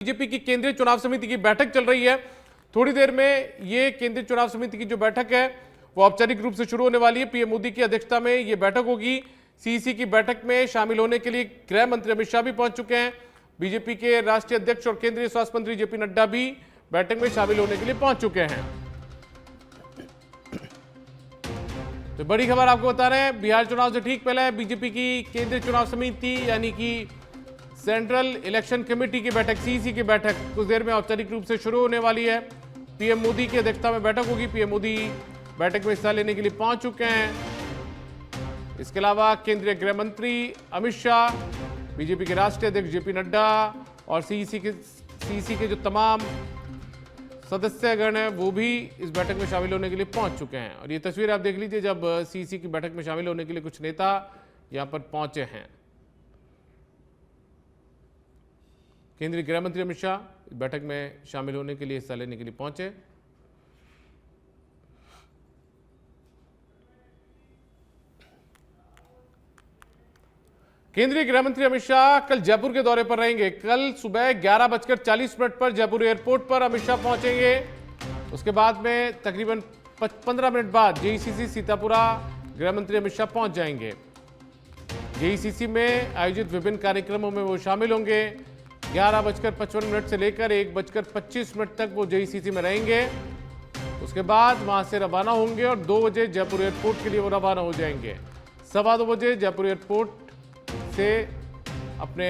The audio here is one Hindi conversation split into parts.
बीजेपी की केंद्रीय चुनाव समिति की बैठक चल रही है। थोड़ी देर में ये केंद्रीय चुनाव समिति की जो बैठक है वो औपचारिक रूप से शुरू होने वाली है। पीएम मोदी की अध्यक्षता में ये बैठक होगी। सीईसी की बैठक में शामिल होने के लिए गृह मंत्री अमित शाह भी पहुंच चुके हैं। बीजेपी के राष्ट्रीय अध्यक्ष और केंद्रीय स्वास्थ्य मंत्री जेपी नड्डा भी बैठक में शामिल होने के लिए पहुंच चुके हैं। तो बड़ी खबर आपको बता रहे हैं, बिहार चुनाव से ठीक पहले बीजेपी की केंद्रीय चुनाव समिति यानी कि सेंट्रल इलेक्शन कमेटी की बैठक, सीईसी की बैठक कुछ देर में औपचारिक रूप से शुरू होने वाली है। पीएम मोदी की अध्यक्षता में बैठक होगी। पीएम मोदी बैठक में हिस्सा लेने के लिए पहुंच चुके हैं। इसके अलावा केंद्रीय गृह मंत्री अमित शाह, बीजेपी के राष्ट्रीय अध्यक्ष जेपी नड्डा और सीईसी के जो तमाम सदस्यगण हैं वो भी इस बैठक में शामिल होने के लिए पहुंच चुके हैं। और ये तस्वीर आप देख लीजिए जब सीईसी की बैठक में शामिल होने के लिए कुछ नेता यहां पर पहुंचे हैं। केंद्रीय गृह मंत्री अमित शाह इस बैठक में शामिल होने के लिए, हिस्सा लेने के लिए पहुंचे। केंद्रीय गृह मंत्री अमित शाह कल जयपुर के दौरे पर रहेंगे। कल सुबह 11:40 पर जयपुर एयरपोर्ट पर अमित शाह पहुंचेंगे। उसके बाद में तकरीबन 15 मिनट बाद जेईसीसी सीतापुरा गृह मंत्री अमित शाह पहुंच जाएंगे। जेईसीसी में आयोजित विभिन्न कार्यक्रमों में वो शामिल होंगे। 11:55 से लेकर 1:25 तक वो जेईसीसी में रहेंगे। उसके बाद वहां से रवाना होंगे और 2 बजे जयपुर एयरपोर्ट के लिए वो रवाना हो जाएंगे। 2:15 बजे जयपुर एयरपोर्ट से अपने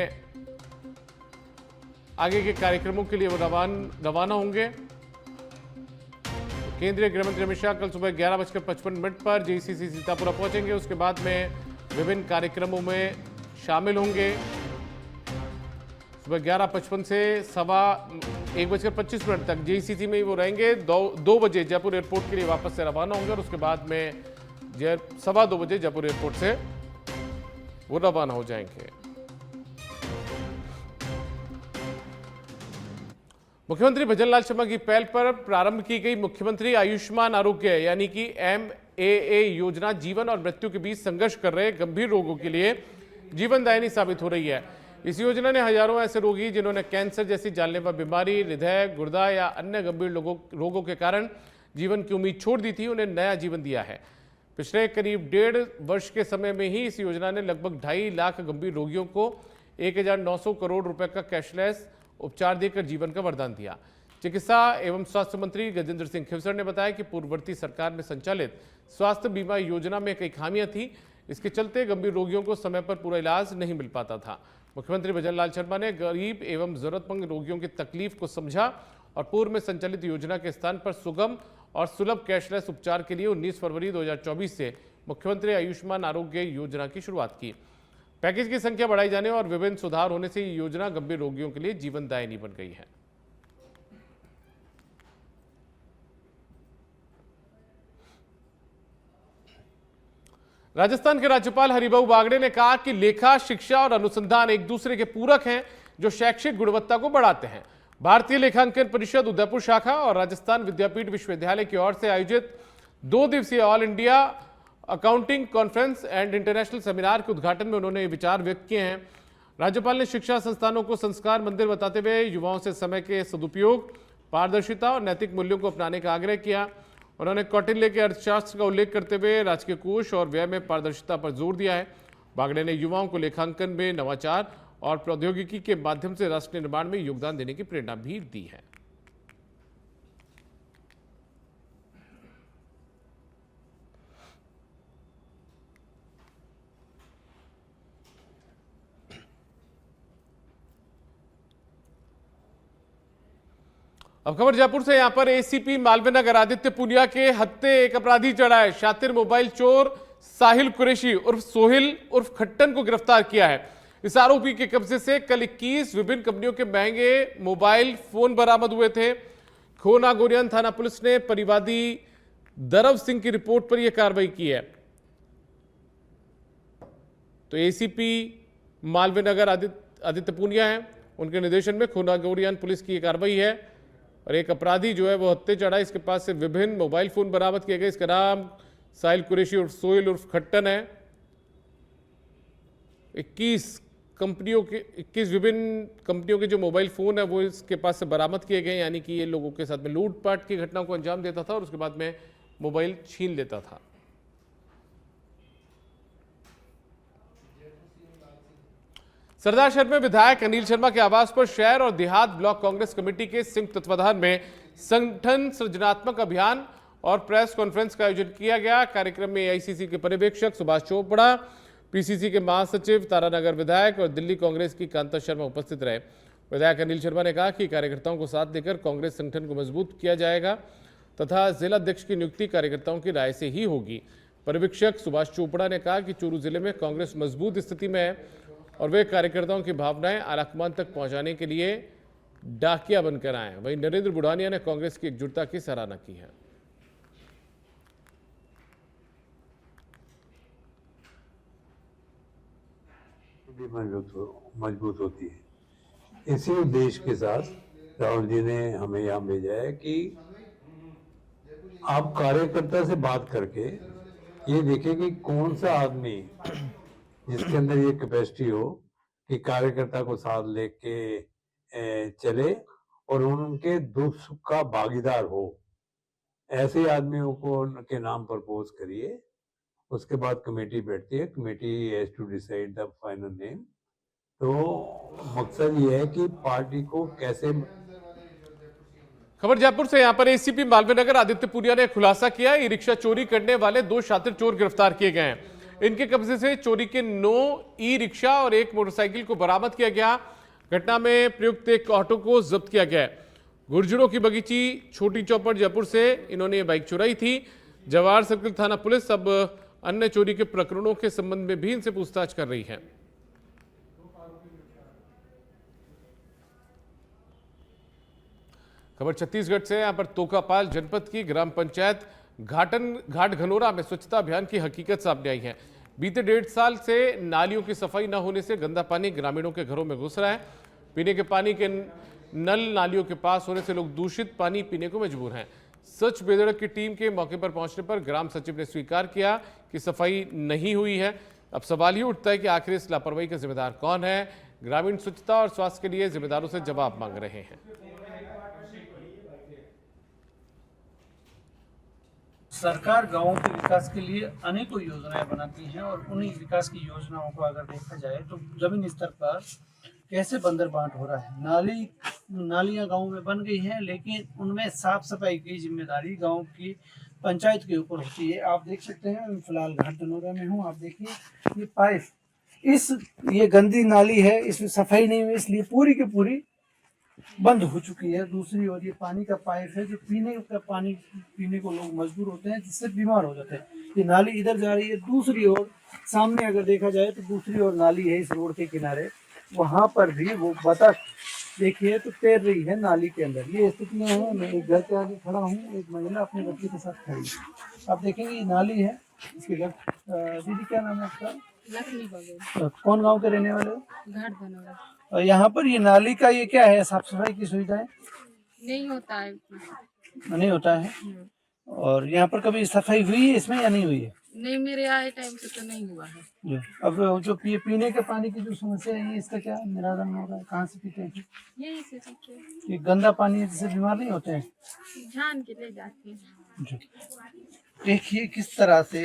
आगे के कार्यक्रमों के लिए वो रवाना होंगे। केंद्रीय गृह मंत्री अमित शाह कल सुबह 11:55 पर जेईसीसी सीतापुरा पहुंचेंगे। उसके बाद में विभिन्न कार्यक्रमों में शामिल होंगे। सुबह 11:55 से 1:25 तक जेईसीसी में ही वो रहेंगे। 2 बजे जयपुर एयरपोर्ट के लिए वापस से रवाना होंगे और उसके बाद में 2:15 बजे जयपुर एयरपोर्ट से वो रवाना हो जाएंगे। मुख्यमंत्री भजनलाल शर्मा की पहल पर प्रारंभ की गई मुख्यमंत्री आयुष्मान आरोग्य यानी कि MAA योजना जीवन और मृत्यु के बीच संघर्ष कर रहे गंभीर रोगों के लिए जीवनदायिनी साबित हो रही है। इस योजना ने हजारों ऐसे रोगी जिन्होंने कैंसर जैसी जानलेवा बीमारी, हृदय, गुर्दा या अन्य गंभीर रोगों के कारण जीवन की उम्मीद छोड़ दी थी, उन्हें नया जीवन दिया है। पिछले करीब 1.5 वर्ष के समय में ही इस योजना ने लगभग 2.5 लाख गंभीर रोगियों को 1900 करोड़ रुपए का कैशलेस उपचार देकर जीवन का वरदान दिया। चिकित्सा एवं स्वास्थ्य मंत्री गजेंद्र सिंह खिवसर ने बताया कि पूर्ववर्ती सरकार में संचालित स्वास्थ्य बीमा योजना में कई खामियां थी। इसके चलते गंभीर रोगियों को समय पर पूरा इलाज नहीं मिल पाता था। मुख्यमंत्री भजनलाल शर्मा ने गरीब एवं जरूरतमंद रोगियों की तकलीफ को समझा और पूर्व में संचालित योजना के स्थान पर सुगम और सुलभ कैशलेस उपचार के लिए 19 फरवरी 2024 से मुख्यमंत्री आयुष्मान आरोग्य योजना की शुरुआत की। पैकेज की संख्या बढ़ाई जाने और विभिन्न सुधार होने से ये योजना गंभीर रोगियों के लिए जीवनदायिनी बन गई है। राजस्थान के राज्यपाल हरिभाऊ बागड़े ने कहा कि लेखा, शिक्षा और अनुसंधान एक दूसरे के पूरक हैं जो शैक्षिक गुणवत्ता को बढ़ाते हैं। भारतीय लेखांकन परिषद उदयपुर शाखा और राजस्थान विद्यापीठ विश्वविद्यालय की ओर से आयोजित 2 दिवसीय all India accounting conference and international seminar के उद्घाटन में उन्होंने विचार व्यक्त किए हैं। राज्यपाल ने शिक्षा संस्थानों को संस्कार मंदिर बताते हुए युवाओं से समय के सदुपयोग, पारदर्शिता और नैतिक मूल्यों को अपनाने का आग्रह किया। उन्होंने कौटिल्य के अर्थशास्त्र का उल्लेख करते हुए राजकीय कोष और व्यय में पारदर्शिता पर जोर दिया है। बागड़े ने युवाओं को लेखांकन में नवाचार और प्रौद्योगिकी के माध्यम से राष्ट्र निर्माण में योगदान देने की प्रेरणा भी दी है। अब खबर जयपुर से, यहां पर एसीपी मालवीय नगर आदित्य पुनिया के हत्थे एक अपराधी चढ़ा है। शातिर मोबाइल चोर साहिल कुरैशी उर्फ सोहिल उर्फ खट्टन को गिरफ्तार किया है। इस आरोपी के कब्जे से कल 21 विभिन्न कंपनियों के महंगे मोबाइल फोन बरामद हुए थे। खोना गोरियान थाना पुलिस ने परिवादी दरव सिंह की रिपोर्ट पर यह कार्रवाई की है। तो एसीपी मालवीय नगर आदित्य पुनिया है, उनके निर्देशन में खोना गोरियान पुलिस की यह कार्रवाई है और एक अपराधी जो है वो हत्थे चढ़ा। इसके पास से विभिन्न मोबाइल फोन बरामद किए गए। इसका नाम साहिल कुरैशी उर्फ सोहिल उर्फ खट्टन है। 21 कंपनियों के 21 विभिन्न कंपनियों के जो मोबाइल फ़ोन है वो इसके पास से बरामद किए गए, यानी कि ये लोगों के साथ में लूटपाट की घटना को अंजाम देता था और उसके बाद में मोबाइल छीन लेता था। सरदार शहर में विधायक अनिल शर्मा के आवास पर शहर और देहात ब्लॉक कांग्रेस कमेटी के संयुक्त तत्वाधान में संगठन सृजनात्मक अभियान और प्रेस कॉन्फ्रेंस का आयोजन किया गया। कार्यक्रम में एआईसीसी के पर्यवेक्षक सुभाष चोपड़ा, पीसीसी के महासचिव, तारानगर विधायक और दिल्ली कांग्रेस की कांता शर्मा उपस्थित रहे। विधायक अनिल शर्मा ने कहा कि कार्यकर्ताओं को साथ देकर कांग्रेस संगठन को मजबूत किया जाएगा तथा जिला अध्यक्ष की नियुक्ति कार्यकर्ताओं की राय से ही होगी। पर्यवेक्षक सुभाष चोपड़ा ने कहा कि चूरू जिले में कांग्रेस मजबूत स्थिति में है और वे कार्यकर्ताओं की भावनाएं आलाकमान तक पहुंचाने के लिए डाकिया बनकर आए। वहीं नरेंद्र बुढ़ानिया ने कांग्रेस की एकजुटता की सराहना की है। मजबूत होती है। इसी उद्देश्य के साथ राहुल जी ने हमें यहाँ भेजा है कि आप कार्यकर्ता से बात करके ये देखें कि कौन सा आदमी जिसके अंदर ये कैपेसिटी हो कि कार्यकर्ता को साथ लेके चले और उनके दुख सुख का भागीदार हो। ऐसे आदमियों को उनके नाम प्रपोज करिए। उसके बाद कमेटी बैठती है, committee has to decide the final name. तो मकसद ये है कि पार्टी को कैसे। खबर जयपुर से, यहां पर एसीपी मालवीय आदित्य पुनिया ने खुलासा किया, ई रिक्शा चोरी करने वाले 2 शातिर चोर गिरफ्तार किए गए हैं। इनके कब्जे से चोरी के 9 ई रिक्शा और 1 मोटरसाइकिल को बरामद किया गया। घटना में प्रयुक्त एक ऑटो को जब्त किया गया। गुर्जरों की बगीची छोटी चौपड़ जयपुर से इन्होंने ये बाइक चुराई थी। जवाहर सर्किल थाना पुलिस अब अन्य चोरी के प्रकरणों के संबंध में भी इनसे पूछताछ कर रही है। खबर छत्तीसगढ़ से, यहां पर तोकापाल जनपद की ग्राम पंचायत घाट घनोरा में स्वच्छता अभियान की हकीकत सामने आई है। बीते 1.5 साल से नालियों की सफाई न होने से गंदा पानी ग्रामीणों के घरों में घुस रहा है। पीने के पानी के नल नालियों के पास होने से लोग दूषित पानी पीने को मजबूर हैं। स्वच्छ बेदड़क की टीम के मौके पर पहुंचने पर ग्राम सचिव ने स्वीकार किया कि सफाई नहीं हुई है। अब सवाल ये उठता है कि आखिर इस लापरवाही का जिम्मेदार कौन है। ग्रामीण स्वच्छता और स्वास्थ्य के लिए जिम्मेदारों से जवाब मांग रहे हैं। सरकार गांवों के विकास के लिए अनेकों योजनाएं बनाती हैं और उन्हीं विकास की योजनाओं को अगर देखा जाए तो जमीन स्तर पर कैसे बंदरबांट हो रहा है। नालियां गांव में बन गई हैं, लेकिन उनमें साफ सफाई की जिम्मेदारी गांव की पंचायत के ऊपर होती है। आप देख सकते हैं, मैं फिलहाल घाट घनौरा में हूँ। आप देखिए ये पाइप, ये गंदी नाली है, इसमें सफाई नहीं हुई, इसलिए पूरी की पूरी बंद हो चुकी है। दूसरी ओर ये पानी का पाइप है, जो पीने का पानी पीने को लोग मजबूर होते हैं, जिससे बीमार हो जाते हैं। ये नाली इधर जा रही है, दूसरी ओर सामने अगर देखा जाए तो दूसरी ओर नाली है इस रोड के किनारे, वहां पर भी वो बतख देखिए तो तैर रही है नाली के अंदर। ये स्थितियां हैं। मैं एक घर के आगे खड़ा हूँ, एक महिला अपने बच्चे के साथ खड़ी है। आप देखेंगे ये नाली है, इसके घर। दीदी क्या नाम है आपका? लक्ष्मी बघेल। कौन गाँव के रहने वाले हो? घाट घनौरा। और यहाँ पर ये नाली का ये क्या है, साफ सफाई की सुविधाएं नहीं होता है। नहीं होता है। और यहाँ पर कभी सफाई हुई है इसमें या नहीं हुई है? नहीं, मेरे आए टाइम से तो नहीं हुआ है। अब जो पीने के पानी की जो समस्या है, इसका क्या निराकरण हो रहा है? कहाँ से पीते हैं? यही से पीते हैं। ये गंदा पानी जिससे बीमार नहीं होते हैं? जान के ले जाते हैं। देखिए किस तरह से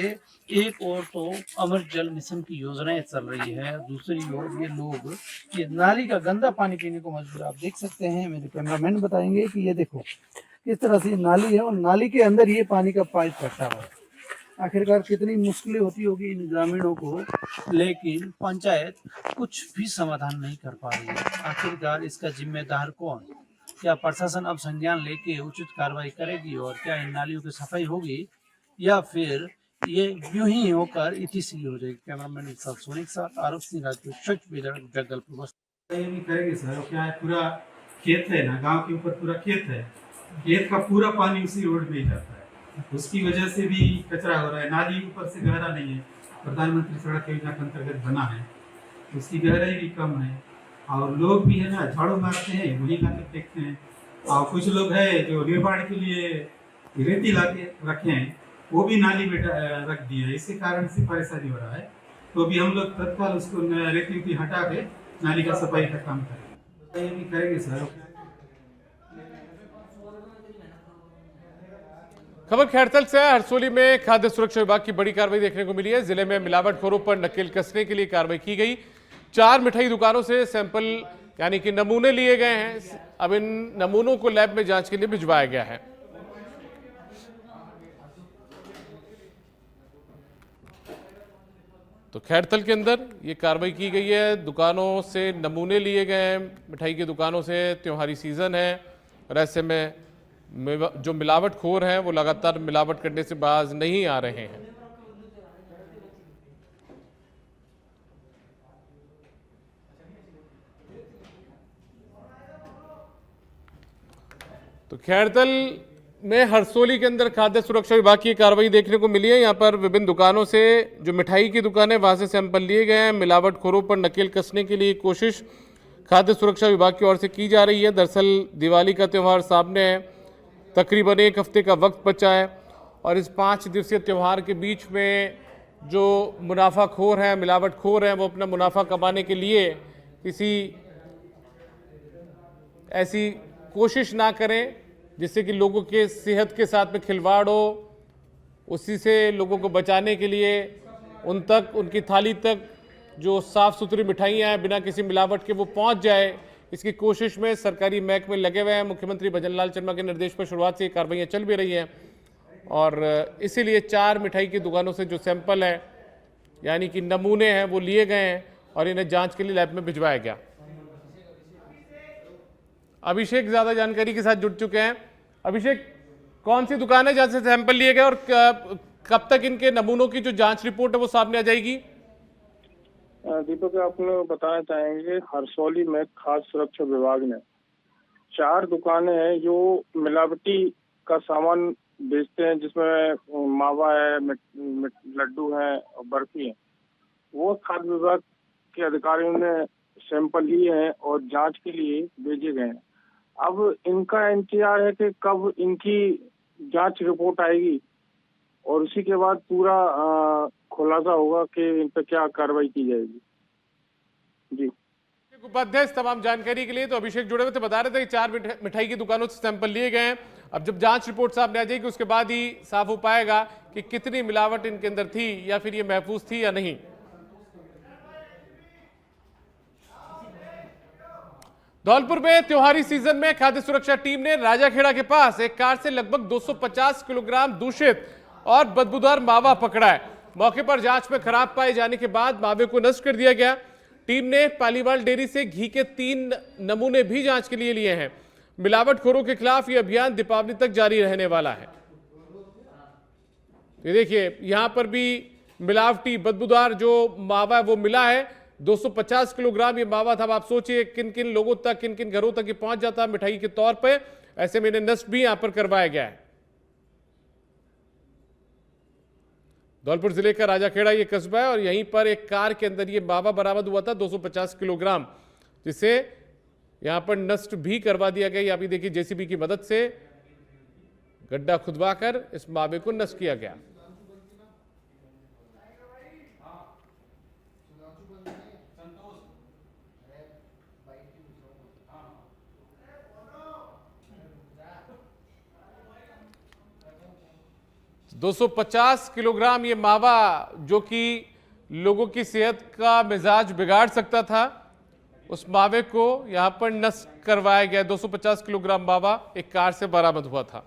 एक ओर तो अमृत जल मिशन की योजनाएं चल रही है, दूसरी ओर ये लोग ये नाली का गंदा पानी पीने को मजबूर। आप देख सकते हैं, मेरे कैमरामैन बताएंगे कि ये देखो किस तरह से नाली है और नाली के अंदर ये पानी का पाइप फटा हुआ है। आखिरकार कितनी मुश्किलें होती होगी इन ग्रामीणों को, लेकिन पंचायत कुछ भी समाधान नहीं कर पा रही है। आखिरकार इसका जिम्मेदार कौन? क्या प्रशासन अब संज्ञान लेके उचित कार्रवाई करेगी और क्या इन नालियों की सफाई होगी, या फिर ये यूं ही होकर इतिश्री हो जाएगी? कैमरामैन सोनिक साथ आरोप सिंह राजपूत, स्वच्छ बेदड़क, जगदलपुर। ये भी करेंगे सर। क्या है, पूरा खेत है ना, गांव के ऊपर पूरा खेत है, खेत का पूरा पानी उसी रोड पे ही जाता है। उसकी वजह से भी कचरा हो रहा है। नाली ऊपर से गहरा नहीं है, प्रधानमंत्री सड़क योजना के अंतर्गत बना है, उसकी गहराई भी कम है। और लोग भी है ना, झाड़ू मारते हैं, वही लाके फेंकते हैं। और कुछ लोग है जो निर्माण के लिए रेती लाके रखे हैं, वो भी नाली में रख दिए है। इसके कारण से परेशानी हो रहा है। तो अभी हम लोग तत्काल उसको रेती हटा के नाली का सफाई का काम करेंगे। ये भी करेंगे सर। खबर खैरतल से है। हरसोली में खाद्य सुरक्षा विभाग की बड़ी कार्रवाई देखने को मिली है। जिले में मिलावटखोरों पर नकेल कसने के लिए कार्रवाई की गई। 4 मिठाई दुकानों से सैंपल यानी कि नमूने लिए गए हैं। अब इन नमूनों को लैब में जांच के लिए भिजवाया गया है। तो खैरतल के अंदर ये कार्रवाई की गई है। दुकानों से नमूने लिए गए हैं, मिठाई की दुकानों से। त्योहारी सीजन है और ऐसे में जो मिलावटखोर हैं वो लगातार मिलावट करने से बाज नहीं आ रहे हैं। तो खैरतल में हरसोली के अंदर खाद्य सुरक्षा विभाग की कार्रवाई देखने को मिली है। यहां पर विभिन्न दुकानों से जो मिठाई की दुकान है वहां से सैंपल लिए गए हैं। मिलावटखोरों पर नकेल कसने के लिए कोशिश खाद्य सुरक्षा विभाग की ओर से की जा रही है। दरअसल दिवाली का त्यौहार सामने है, तकरीबन 1 हफ्ते का वक्त बचा है और इस 5 दिवसीय त्यौहार के बीच में जो मुनाफाखोर हैं, मिलावटखोर हैं, वो अपना मुनाफा कमाने के लिए किसी ऐसी कोशिश ना करें जिससे कि लोगों के सेहत के साथ में खिलवाड़ हो। उसी से लोगों को बचाने के लिए उन तक, उनकी थाली तक जो साफ़ सुथरी मिठाइयाँ हैं बिना किसी मिलावट के वो पहुँच जाए, इसकी कोशिश में सरकारी महकमे लगे हुए हैं। मुख्यमंत्री भजन लाल शर्मा के निर्देश पर शुरुआत से ये कार्रवाइयाँ चल भी रही हैं और इसीलिए 4 मिठाई की दुकानों से जो सैंपल है यानी कि नमूने हैं वो लिए गए हैं और इन्हें जांच के लिए लैब में भिजवाया गया। अभिषेक ज्यादा जानकारी के साथ जुड़ चुके हैं। अभिषेक, कौन सी दुकान है जहां से सैंपल लिए गए और कब तक इनके नमूनों की जो जांच रिपोर्ट है वो सामने आ जाएगी? दीपक, आपको बताना चाहेंगे, हरसौली में खाद्य सुरक्षा विभाग ने 4 दुकानें हैं जो मिलावटी का सामान बेचते हैं, जिसमें मावा है, लड्डू है और बर्फी है। वो खाद्य विभाग के अधिकारियों ने सैंपल लिए हैं और जांच के लिए भेजे गए हैं। अब इनका इंतजार है कि कब इनकी जांच रिपोर्ट आएगी और उसी के बाद पूरा खुलासा होगा कि इन पर क्या कार्रवाई की जाएगी। जी, उपाध्याय, तमाम जानकारी के लिए। तो अभिषेक जुड़े हुए थे, बता रहे थे कि 4 मिठाई की दुकानों से सैंपल लिए गए हैं। अब जब जांच रिपोर्ट सामने आ जाएगी उसके बाद ही साफ हो पाएगा कि कितनी मिलावट इनके अंदर थी या फिर ये महफूज थी या नहीं। धौलपुर में त्योहारी सीजन में खाद्य सुरक्षा टीम ने राजाखेड़ा के पास एक कार से लगभग 250 किलोग्राम दूषित और बदबूदार मावा पकड़ा है। मौके पर जांच में खराब पाए जाने के बाद मावे को नष्ट कर दिया गया। टीम ने पालीवाल डेयरी से घी के 3 नमूने भी जांच के लिए लिए हैं। मिलावटखोरों के खिलाफ यह अभियान दीपावली तक जारी रहने वाला है। ये देखिए, यहां पर भी मिलावटी बदबूदार जो मावा है वो मिला है। 250 किलोग्राम ये मावा था। अब आप सोचिए किन किन लोगों तक, किन किन घरों तक ये पहुंच जाता मिठाई के तौर पे। ऐसे में इन्हें नष्ट भी यहां पर करवाया गया है। धौलपुर जिले का राजाखेड़ा ये कस्बा है और यहीं पर एक कार के अंदर ये मावा बरामद हुआ था 250 किलोग्राम, जिसे यहां पर नष्ट भी करवा दिया गया। अभी देखिए, जेसीबी की मदद से गड्ढा खुदवाकर इस मावे को नष्ट किया गया। दो 250 किलोग्राम ये मावा जो कि लोगों की सेहत का मिजाज बिगाड़ सकता था, उस मावे को यहां पर नष्ट करवाया गया। 250 किलोग्राम मावा एक कार से बरामद हुआ था।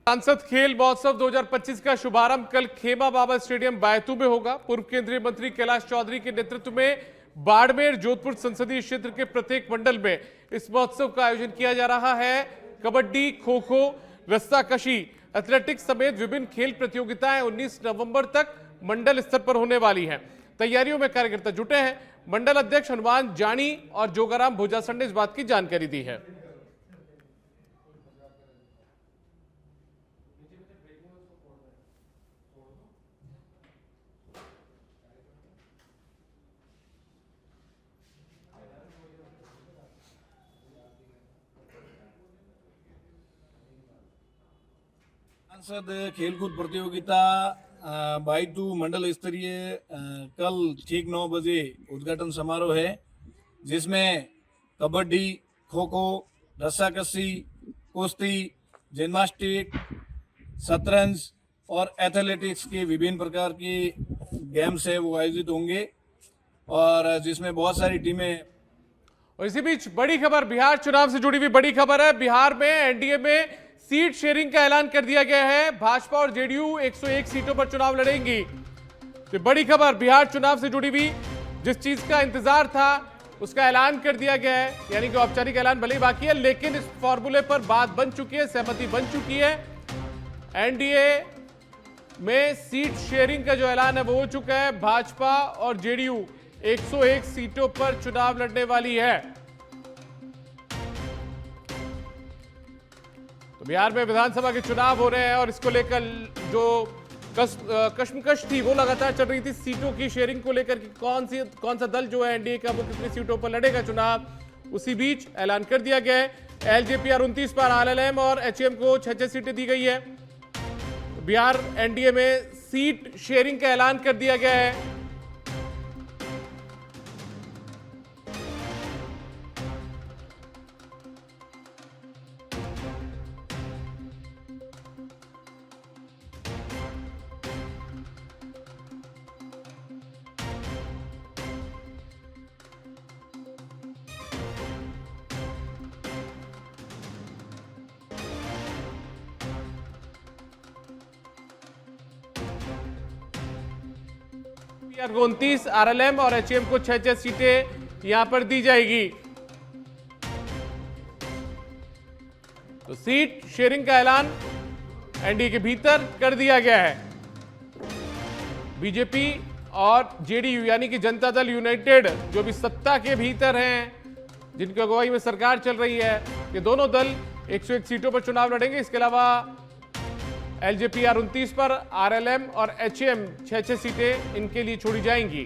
सांसद खेल महोत्सव 2025 का शुभारंभ कल खेमा बाबा स्टेडियम बायतू में होगा। पूर्व केंद्रीय मंत्री कैलाश चौधरी के नेतृत्व में बाड़मेर जोधपुर संसदीय क्षेत्र के प्रत्येक मंडल में इस महोत्सव का आयोजन किया जा रहा है। कबड्डी, खो खो, रस्साकशी, एथलेटिक्स समेत विभिन्न खेल प्रतियोगिताएं 19 नवंबर तक मंडल स्तर पर होने वाली हैं। तैयारियों में कार्यकर्ता जुटे हैं। मंडल अध्यक्ष हनुमान जानी और जोगाराम भोजासन ने इस बात की जानकारी दी है। सांसद खेलकूद प्रतियोगिता बाई2 मंडल स्तरीय कल ठीक 9 बजे उद्घाटन समारोह है, जिसमें कबड्डी, खो खो, रस्साकसी, कुश्ती, जिम्नास्टिक, शतरंज और एथलेटिक्स के विभिन्न प्रकार की गेम्स है वो आयोजित होंगे, और जिसमें बहुत सारी टीमें। और इसी बीच बड़ी खबर, बिहार चुनाव से जुड़ी हुई बड़ी खबर है। बिहार में एनडीए में सीट शेयरिंग का ऐलान कर दिया गया है। भाजपा और जेडीयू 101 सीटों पर चुनाव लड़ेंगी। तो बड़ी खबर, बिहार चुनाव से जुड़ी हुई जिस चीज का इंतजार था उसका ऐलान कर दिया गया है, यानी कि औपचारिक ऐलान भले ही बाकी है, लेकिन इस फॉर्मूले पर बात बन चुकी है, सहमति बन चुकी है। एनडीए में सीट शेयरिंग का जो ऐलान है वो हो चुका है। भाजपा और जेडीयू 101 सीटों पर चुनाव लड़ने वाली है। तो बिहार में विधानसभा के चुनाव हो रहे हैं और इसको लेकर जो कश्मकश थी वो लगातार चल रही थी, सीटों की शेयरिंग को लेकर कि कौन सा दल जो है एनडीए का वो कितनी सीटों पर लड़ेगा चुनाव। उसी बीच ऐलान कर दिया गया है। एलजेपी 29 पर, आरएलएम और एचएम को 6 सीटें दी गई है। बिहार एनडीए में सीट शेयरिंग का ऐलान कर दिया गया है। को 29, आरएलएम और एचएम को 6 सीटें यहां पर दी जाएगी। तो सीट शेयरिंग का ऐलान एनडीए के भीतर कर दिया गया है। बीजेपी और जेडीयू यानी कि जनता दल यूनाइटेड जो भी सत्ता के भीतर हैं, जिनकी अगुवाई में सरकार चल रही है, ये दोनों दल 101 सीटों पर चुनाव लड़ेंगे। इसके अलावा एलजेपी 29 पर, आरएलएम और एचएम 6 सीटें इनके लिए छोड़ी जाएंगी।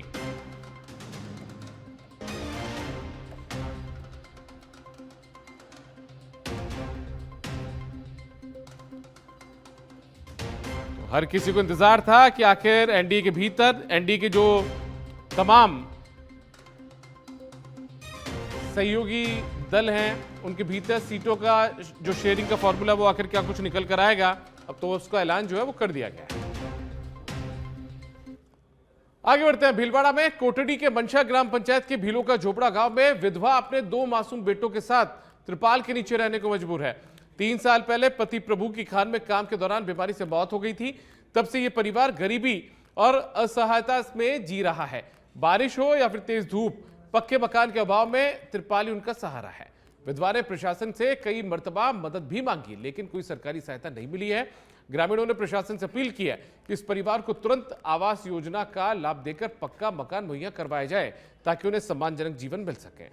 तो हर किसी को इंतजार था कि आखिर एनडीए के भीतर एनडीए के जो तमाम सहयोगी दल हैं उनके भीतर सीटों का जो शेयरिंग का फॉर्मूला वो आखिर क्या कुछ निकल कर आएगा। अब तो उसका ऐलान जो है वो कर दिया गया है। आगे बढ़ते हैं। भीलवाड़ा में कोटड़ी के मनशा ग्राम पंचायत के भीलों का झोपड़ा गांव में विधवा अपने 2 मासूम बेटों के साथ त्रिपाल के नीचे रहने को मजबूर है। 3 साल पहले पति प्रभु की खान में काम के दौरान बीमारी से मौत हो गई थी। तब से यह परिवार गरीबी और असहायता में जी रहा है। बारिश हो या फिर तेज धूप, पक्के मकान के अभाव में त्रिपाल ही उनका सहारा है। विधवा ने प्रशासन से कई मर्तबा मदद भी मांगी, लेकिन कोई सरकारी सहायता नहीं मिली है। ग्रामीणों ने प्रशासन से अपील की है कि इस परिवार को तुरंत आवास योजना का लाभ देकर पक्का मकान मुहैया करवाया जाए ताकि उन्हें सम्मानजनक जीवन मिल सके।